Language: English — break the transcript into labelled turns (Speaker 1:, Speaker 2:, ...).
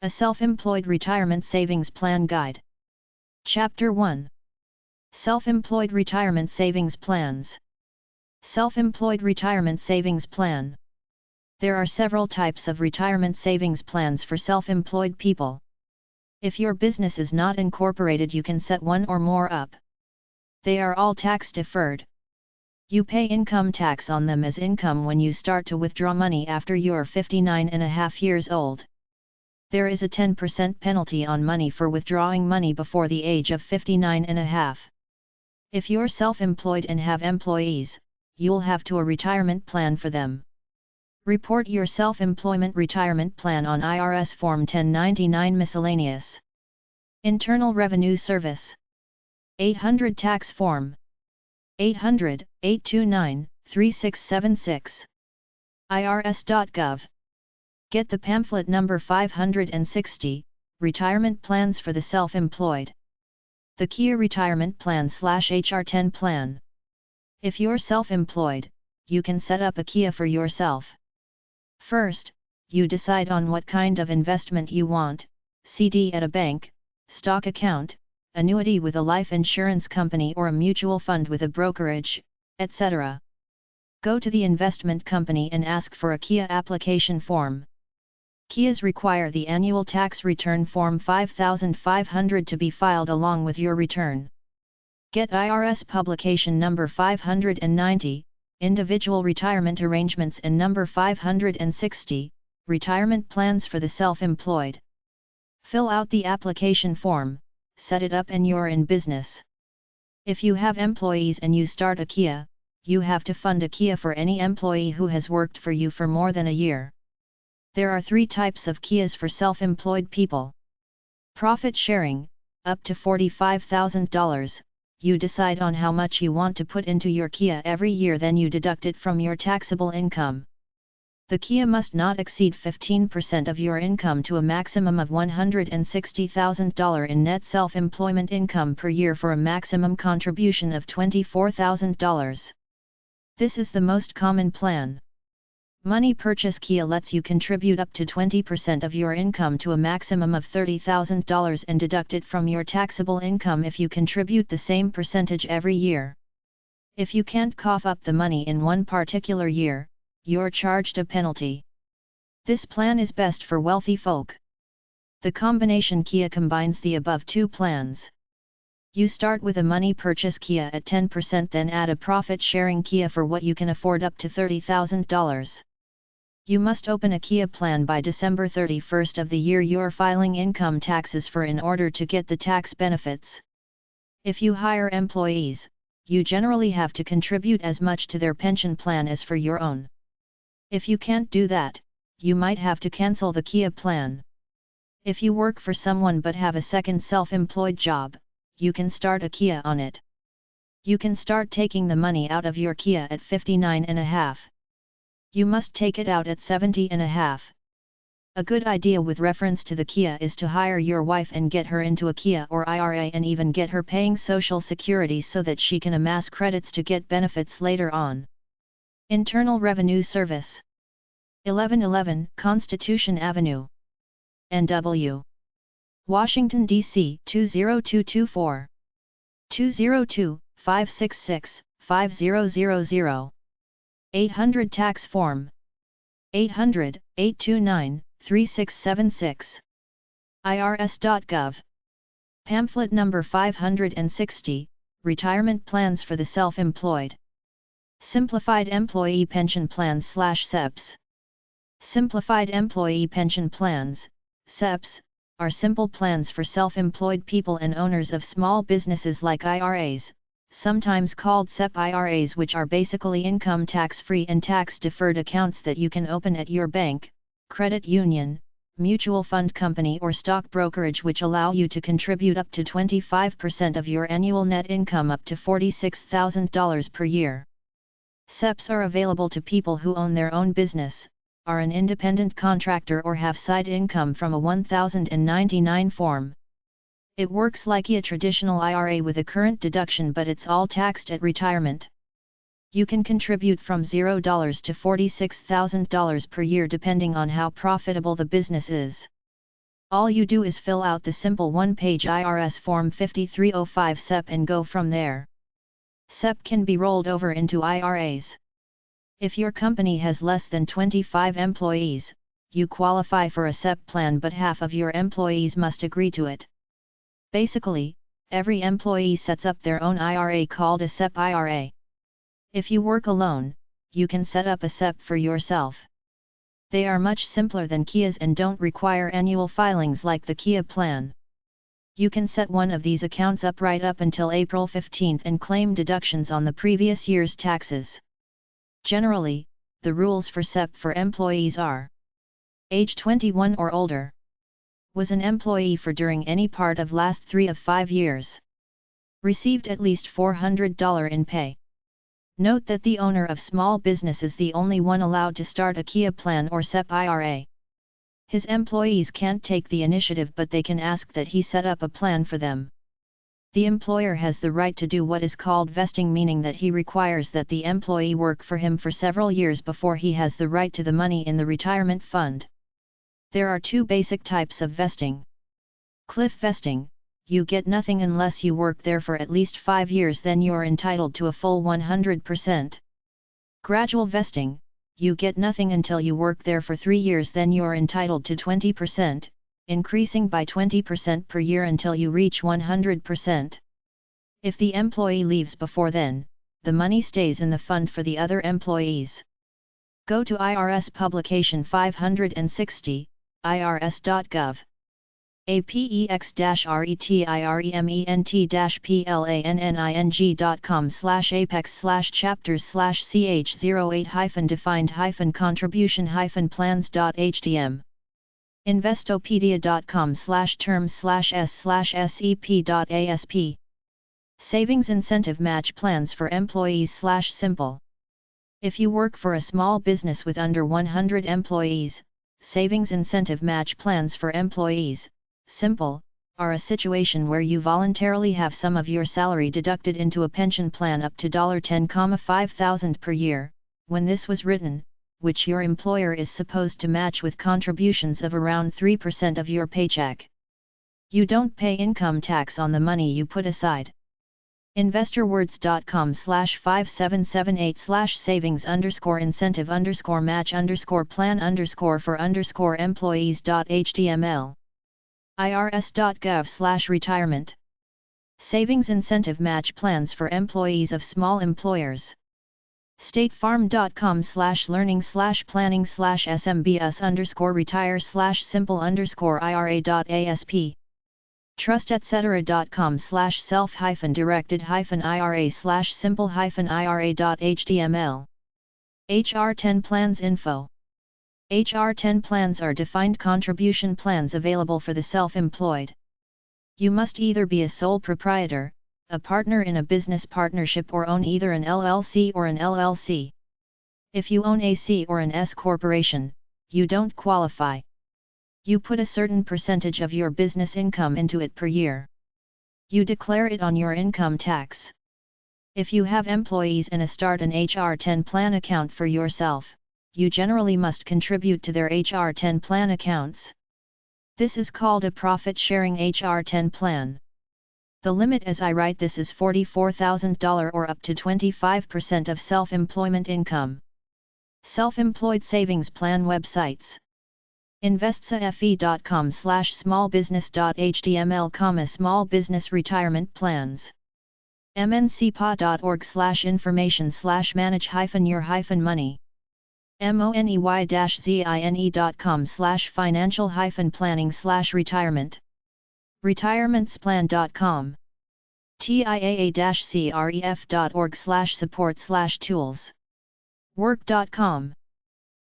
Speaker 1: A Self-Employed Retirement Savings Plan Guide. Chapter 1. Self-Employed Retirement Savings Plans. Self-Employed Retirement Savings Plan. There are several types of retirement savings plans for self-employed people. If your business is not incorporated, you can set one or more up. They are all tax-deferred. You pay income tax on them as income when you start to withdraw money after you're 59.5 years old. There is a 10% penalty on money for withdrawing money before the age of 59.5. If you're self-employed and have employees, you'll have a retirement plan for them. Report your self-employment retirement plan on IRS Form 1099 Miscellaneous. Internal Revenue Service. 800 Tax Form. 800-829-3676. IRS.gov. Get the pamphlet number 560, Retirement Plans for the Self-Employed. The Kia Retirement Plan/HR10 Plan. If you're self-employed, you can set up a Kia for yourself. First, you decide on what kind of investment you want: CD at a bank, stock account, annuity with a life insurance company or a mutual fund with a brokerage, etc. Go to the investment company and ask for a Kia application form. Kias require the annual tax return form 5500 to be filed along with your return. Get IRS publication number 590, Individual Retirement Arrangements, and number 560, Retirement Plans for the Self-Employed. Fill out the application form, set it up, and you're in business. If you have employees and you start a Kia, you have to fund a Kia for any employee who has worked for you for more than a year. There are 3 types of Kias for self-employed people. Profit sharing, up to $45,000. You decide on how much you want to put into your Kia every year, then you deduct it from your taxable income. The Kia must not exceed 15% of your income to a maximum of $160,000 in net self-employment income per year for a maximum contribution of $24,000. This is the most common plan. Money Purchase Kia lets you contribute up to 20% of your income to a maximum of $30,000 and deduct it from your taxable income if you contribute the same percentage every year. If you can't cough up the money in one particular year, you're charged a penalty. This plan is best for wealthy folk. The combination Kia combines the above 2 plans. You start with a money purchase Kia at 10%, then add a profit-sharing Kia for what you can afford up to $30,000. You must open a Kia plan by December 31st of the year you're filing income taxes for in order to get the tax benefits. If you hire employees, you generally have to contribute as much to their pension plan as for your own. If you can't do that, you might have to cancel the Kia plan. If you work for someone but have a second self-employed job, you can start a Kia on it. You can start taking the money out of your Kia at 59.5. You must take it out at 70.5. A good idea with reference to the Kia is to hire your wife and get her into a Kia or IRA, and even get her paying Social Security so that she can amass credits to get benefits later on. Internal Revenue Service. 1111 Constitution Avenue, NW, Washington, D.C. 20224. 202-566-5000. 800 Tax Form. 800-829-3676. IRS.gov. Pamphlet number 560, Retirement Plans for the Self-Employed. Simplified Employee Pension Plans/SEPs. Simplified Employee Pension Plans, SEPs, are simple plans for self-employed people and owners of small businesses like IRAs, sometimes called SEP IRAs, which are basically income tax-free and tax-deferred accounts that you can open at your bank, credit union, mutual fund company or stock brokerage, which allow you to contribute up to 25% of your annual net income up to $46,000 per year. SEPs are available to people who own their own business, are an independent contractor, or have side income from a 1099 form. It works like a traditional IRA with a current deduction, but it's all taxed at retirement. You can contribute from $0 to $46,000 per year depending on how profitable the business is. All you do is fill out the simple one-page IRS Form 5305 SEP and go from there. SEP can be rolled over into IRAs. If your company has less than 25 employees, you qualify for a SEP plan, but half of your employees must agree to it. Basically, every employee sets up their own IRA called a SEP IRA. If you work alone, you can set up a SEP for yourself. They are much simpler than Kia's and don't require annual filings like the Kia plan. You can set one of these accounts up right up until April 15 and claim deductions on the previous year's taxes. Generally, the rules for SEP for employees are: age 21 or older. Was an employee for during any part of last 3 of 5 years. Received at least $400 in pay. Note that the owner of small business is the only one allowed to start a Kia plan or SEP IRA. His employees can't take the initiative, but they can ask that he set up a plan for them. The employer has the right to do what is called vesting, meaning that he requires that the employee work for him for several years before he has the right to the money in the retirement fund. There are 2 basic types of vesting. Cliff vesting: you get nothing unless you work there for at least 5 years, then you're entitled to a full 100%. Gradual vesting: you get nothing until you work there for 3 years, then you're entitled to 20%, increasing by 20% per year until you reach 100%. If the employee leaves before then, the money stays in the fund for the other employees. Go to IRS Publication 560, irs.gov. apex-retirement.ch/chapters/ch08-defined-contribution-plans.htm. Investopedia.com/terms/s/sep.asp. Savings Incentive Match Plans for Employees/Simple. If you work for a small business with under 100 employees, Savings Incentive Match Plans for Employees, Simple, are a situation where you voluntarily have some of your salary deducted into a pension plan up to $10,500 per year, when this was written, which your employer is supposed to match with contributions of around 3% of your paycheck. You don't pay income tax on the money you put aside. Investorwords.com/5778/savings_incentive_match_plan_for_employees.html. irs.gov/retirement. Savings Incentive Match Plans for Employees of Small Employers. statefarm.com/learning/planning/smbs_retire/simple_ira.asp. trustetcetera.com/self-directed-ira/simple-ira.html. HR 10 Plans Info. HR 10 plans are defined contribution plans available for the self-employed. You must either be a sole proprietor, a partner in a business partnership, or own either an LLC or an LLC. If you own a C or an S corporation, you don't qualify. You put a certain percentage of your business income into it per year. You declare it on your income tax. If you have employees and start an HR 10 plan account for yourself, you generally must contribute to their HR 10 plan accounts. This is called a profit-sharing HR 10 plan. The limit as I write this is $44,000 or up to 25% of self-employment income. Self-employed savings plan websites. investsafe.com/smallbusiness.html, small business retirement plans. mncpa.org/information/manage-your-money. money-zine.com/financial-planning/retirement. retirementsplan.com. tiaa-cref.org/support/tools. work.com